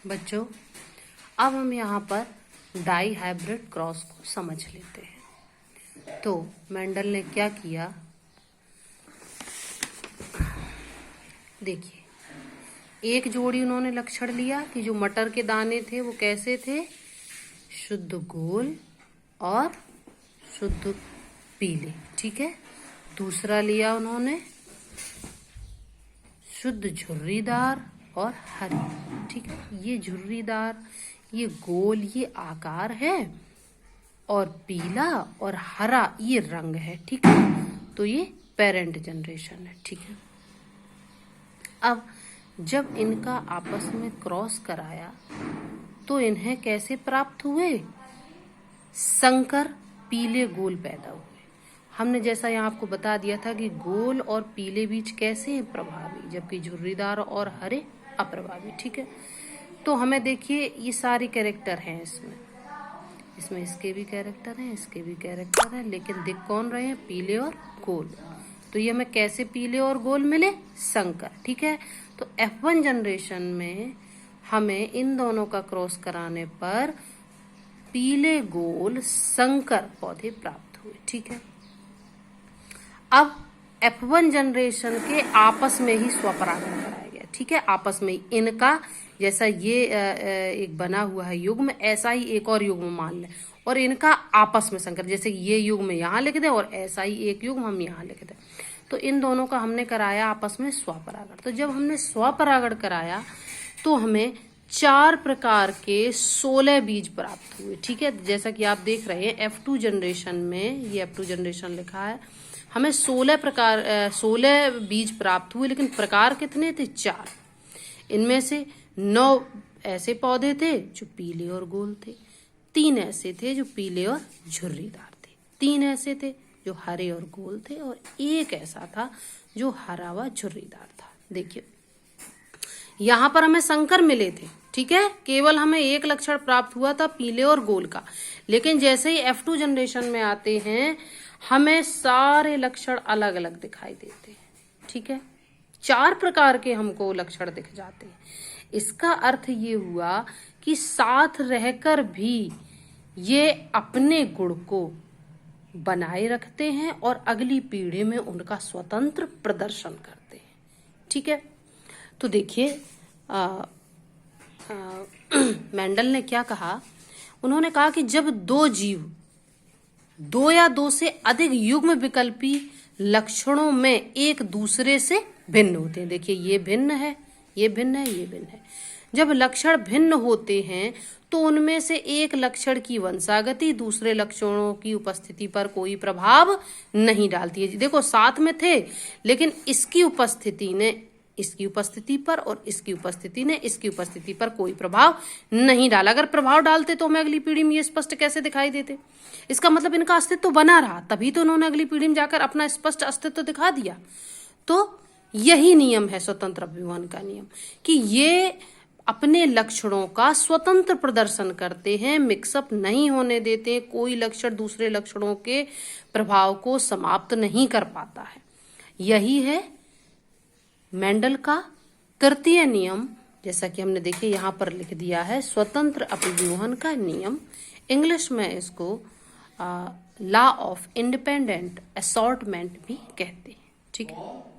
बच्चों, अब हम यहाँ पर डाई हाइब्रिड क्रॉस को समझ लेते हैं। तो मेंडल ने क्या किया, देखिए, एक जोड़ी उन्होंने लक्षण लिया कि जो मटर के दाने थे वो कैसे थे, शुद्ध गोल और शुद्ध पीले। ठीक है। दूसरा लिया उन्होंने शुद्ध झुर्रीदार और हरी। ठीक है। ये झुर्रीदार, ये गोल, ये आकार है, और पीला और हरा ये रंग है। ठीक है। तो ये पेरेंट जनरेशन है। ठीक है। अब जब इनका आपस में क्रॉस कराया तो इन्हें कैसे प्राप्त हुए, संकर पीले गोल पैदा हुए। हमने जैसा यहाँ आपको बता दिया था कि गोल और पीले बीज कैसे हैं, प्रभावी, जबकि झुर्रीदार और हरे अप्रभावी। ठीक है। तो हमें देखिए ये सारे कैरेक्टर हैं इसमें इसके भी कैरेक्टर हैं, इसके भी कैरेक्टर हैं, लेकिन दिख कौन रहे हैं, पीले और गोल। तो ये हमें कैसे पीले और गोल मिले, संकर। ठीक है। तो F1 जनरेशन में हमें इन दोनों का क्रॉस कराने पर पीले गोल संकर पौधे प्राप्त हुए। ठीक है। अब F1 जनरेशन के आपस में ही स्वपरागण कराया गया। ठीक है। आपस में इनका जैसा ये एक बना हुआ है युग्म, ऐसा ही एक और युग्म मान लें और इनका आपस में संकर, जैसे ये युग्म यहाँ लिख दे और ऐसा ही एक युग्म हम यहाँ लिख दें। तो इन दोनों का हमने कराया आपस में स्वपरागण। तो जब हमने स्वपरागण कराया तो हमें 4 प्रकार के 16 बीज प्राप्त हुए। ठीक है। जैसा कि आप देख रहे हैं F2 जनरेशन में, ये F2 जनरेशन लिखा है, हमें 16 बीज प्राप्त हुए, लेकिन प्रकार कितने थे, 4। इनमें से 9 ऐसे पौधे थे जो पीले और गोल थे, 3 ऐसे थे जो पीले और झुर्रीदार थे, 3 ऐसे थे जो हरे और गोल थे, और 1 ऐसा था जो हरा व झुर्रीदार था। देखिए यहां पर हमें संकर मिले थे। ठीक है। केवल हमें 1 लक्षण प्राप्त हुआ था पीले और गोल का, लेकिन जैसे ही F2 जनरेशन में आते हैं हमें सारे लक्षण अलग अलग दिखाई देते हैं। ठीक है। 4 प्रकार के हमको लक्षण दिख जाते हैं। इसका अर्थ ये हुआ कि साथ रहकर भी ये अपने गुण को बनाए रखते हैं और अगली पीढ़ी में उनका स्वतंत्र प्रदर्शन करते हैं। ठीक है। तो देखिए मेंडल ने क्या कहा, उन्होंने कहा कि जब 2 जीव 2 या 2 से अधिक युग्म विकल्पी लक्षणों में एक दूसरे से भिन्न होते हैं। देखिए ये भिन्न है, ये भिन्न है, ये भिन्न है। जब लक्षण भिन्न होते हैं तो उनमें से एक लक्षण की वंशागति दूसरे लक्षणों की उपस्थिति पर कोई प्रभाव नहीं डालती है। देखो साथ में थे, लेकिन इसकी उपस्थिति ने इसकी उपस्थिति पर और इसकी उपस्थिति ने इसकी उपस्थिति पर कोई प्रभाव नहीं डाला। अगर प्रभाव डालते तो हमें अगली पीढ़ी में ये स्पष्ट कैसे दिखाई देते। इसका मतलब इनका अस्तित्व तो बना रहा, तभी तो उन्होंने अगली पीढ़ी में जाकर अपना स्पष्ट अस्तित्व दिखा दिया। तो यही नियम है स्वतंत्र अभिवन का नियम, कि ये अपने लक्षणों का स्वतंत्र प्रदर्शन करते हैं, मिक्सअप नहीं होने देते, कोई लक्षण दूसरे लक्षणों के प्रभाव को समाप्त नहीं कर पाता है। यही है मेंडल का तृतीय नियम, जैसा कि हमने देखिए यहाँ पर लिख दिया है, स्वतंत्र अभिव्यूहन का नियम। इंग्लिश में इसको लॉ ऑफ इंडिपेंडेंट असॉर्टमेंट भी कहते हैं। ठीक है।